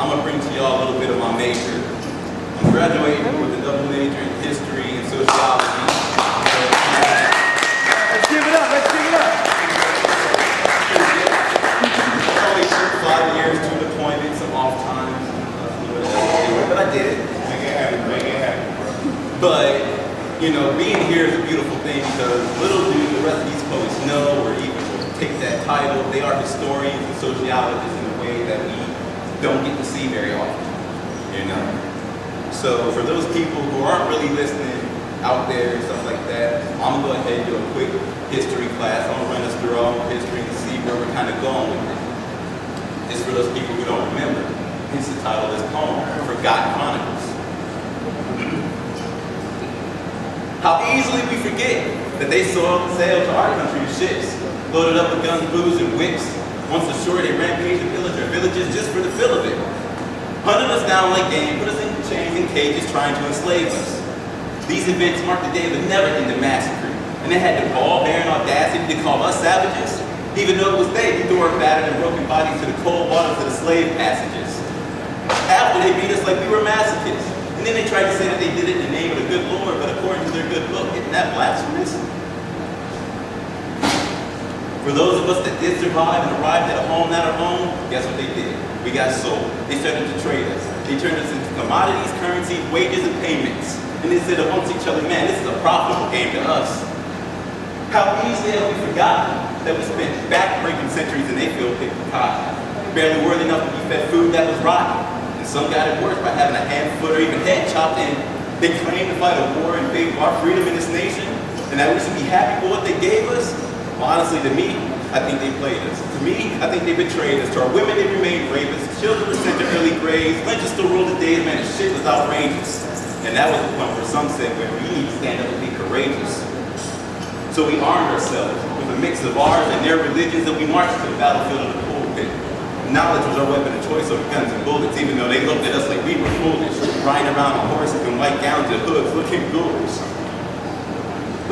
I'm going to bring to y'all a little bit of my major. I'm graduating with a double major in history and sociology. Let's give it up, let's give it up. Only 5 years, 2 deployments, some off times, but I did it. Make it happen, bro. But, you know, being here is a beautiful thing because little do the rest of these folks know or even take that title. They are historians and sociologists in a way that we don't get to see very often, you know. So for those people who aren't really listening out there and stuff like that, I'm going to go ahead and do a quick history class. I'm going to run us through all history and see where we're kind of going with it. It's for those people who don't remember. Hence the title of this poem, Forgotten Chronicles. How easily we forget that they sailed to our country with ships, loaded up with guns, booze, and whips. Once ashore, they rampaged and pillaged our villages just for the fill of it. Hunted us down like game, put us in chains and cages, trying to enslave us. These events marked the day of a never-ending massacre, and they had the ball-bearing audacity to call us savages, even though it was they who threw our battered and broken bodies to the cold waters of the slave passages. After they beat us like we were masochists, and then they tried to say that they did it in the name of the good Lord, but according to their good book, isn't that blasphemous? For those of us that did survive and arrived at a home not our own, guess what they did? We got sold. They started to trade us. They turned us into commodities, currencies, wages, and payments. And they said amongst each other, man, this is a profitable game to us. How easily have we forgotten that we spent back-breaking centuries in a field picked cotton, barely worthy enough to be fed food that was rotten. And some got it worse by having a hand, foot, or even head chopped in. They claimed to fight a war in favor of our freedom in this nation, and that we should be happy for what they gave us. Well, honestly, to me, I think they played us. To me, I think they betrayed us. To our women, they remained rapists. Children were sent to early graves. Lynchers still ruled the days, man, shit was outrageous. And that was the point where some said, well, we need to stand up and be courageous. So we armed ourselves with a mix of ours and their religions, and we marched to the battlefield of the pulpit. Knowledge was our weapon of choice over guns and bullets, even though they looked at us like we were foolish, riding around on horses in white gowns and hoods, looking ghoulish.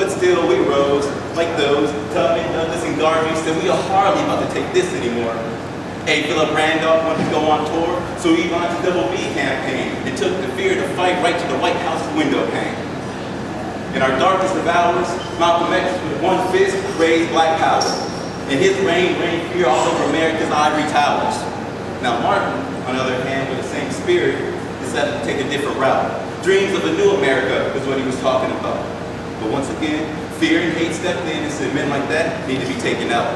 But still, we rose, like those, Tubman, Douglas, and Garvey said, we are hardly about to take this anymore. A. Philip Randolph wanted to go on tour, so he launched the Double B campaign. It took the fear to fight right to the White House window pane. In our darkest of hours, Malcolm X, with one fist, raised black power. In his reign, reigned fear all over America's ivory towers. Now Martin, on the other hand, with the same spirit, decided to take a different route. Dreams of a new America is what he was talking about. But once again, fear and hate stepped in and said men like that need to be taken out.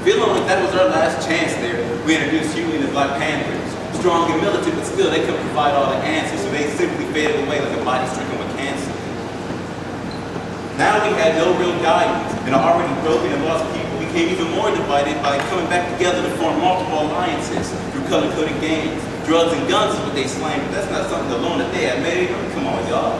Feeling like that was our last chance there, we introduced Huey and the Black Panthers. Strong and militant, but still they couldn't provide all the answers, so they simply faded away like a body stricken with cancer. Now we had no real guidance, and our already broken and lost people became even more divided by coming back together to form multiple alliances through color-coded games. Drugs and guns is what they slang, but that's not something alone that they had made. Come on, y'all.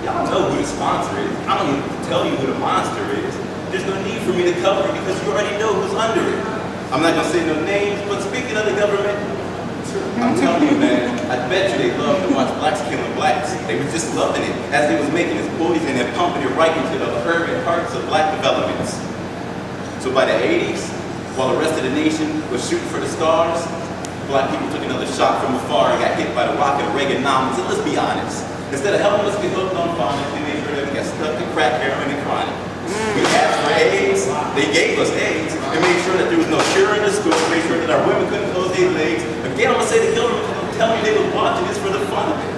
Y'all know who the sponsor is. I don't even tell you who the monster is. There's no need for me to cover it because you already know who's under it. I'm not gonna say no names, but speaking of the government, I'm telling you, man, I bet you they love to watch blacks killing blacks. They were just loving it as they was making this poison and pumping it right into the urban hearts of black developments. So by the 80s, while the rest of the nation was shooting for the stars, black people took another shot from afar and got hit by the rocket of Reaganomics. And let's be honest, instead of helping us get hooked on phonics, they made sure that we got stuck to crack, heroin, and chronic. We asked for AIDS, they gave us AIDS, and made sure that there was no cure in the store, made sure that our women couldn't close their legs. Again, I'm gonna say the government telling me they were watching this for the fun of it.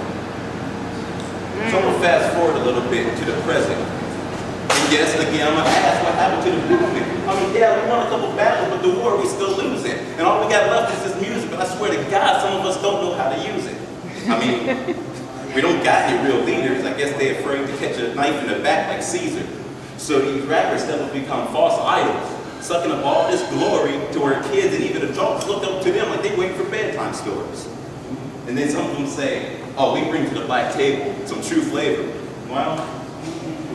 So I'm gonna fast forward a little bit to the present. And yes, again, I'm gonna ask what happened to the movement. I mean, yeah, we won a couple battles, but the war we still losing. And all we got left is this music, but I swear to God, some of us don't know how to use it. I mean, we don't got any real leaders. I guess they're afraid to catch a knife in the back like Caesar. So these rappers that will become false idols, sucking up all this glory to where kids and even adults look up to them like they wait for bedtime stories. And then some of them say, oh, we bring to the black table some true flavor. Well,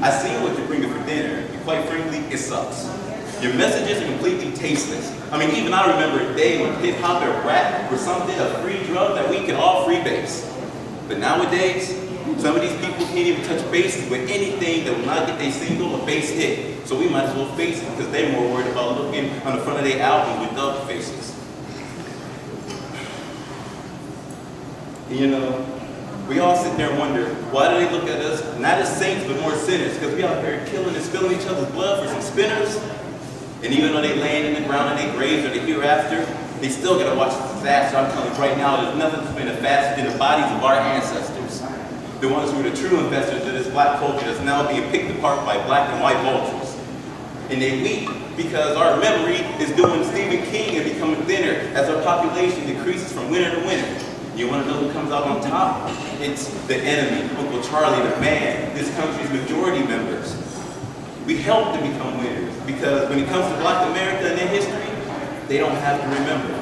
I see what you're bringing for dinner, and quite frankly, it sucks. Your messages are completely tasteless. I mean, even I remember a day when hip-hop and rap were something, a free drug that we could all freebase. But nowadays, some of these people can't even touch bases with anything that will not get their single or base hit. So we might as well face it because they're more worried about looking on the front of their album with dub faces. And, you know, we all sit there and wonder, why do they look at us, not as saints, but more sinners? Because we out here killing and spilling each other's blood for some spinners. And even though they laying in the ground in their graves or the hereafter, they still got to watch the disaster. I'm telling you right now, there's nothing that's been faster than the bodies of our ancestors. The ones who were the true investors of this black culture that's now being picked apart by black and white vultures. And they weep because our memory is doing Stephen King and becoming thinner as our population decreases from winter to winter. You want to know who comes out on top? It's the enemy, Uncle Charlie, the man, this country's majority members. We help them become winners because when it comes to Black America and their history, they don't have to remember.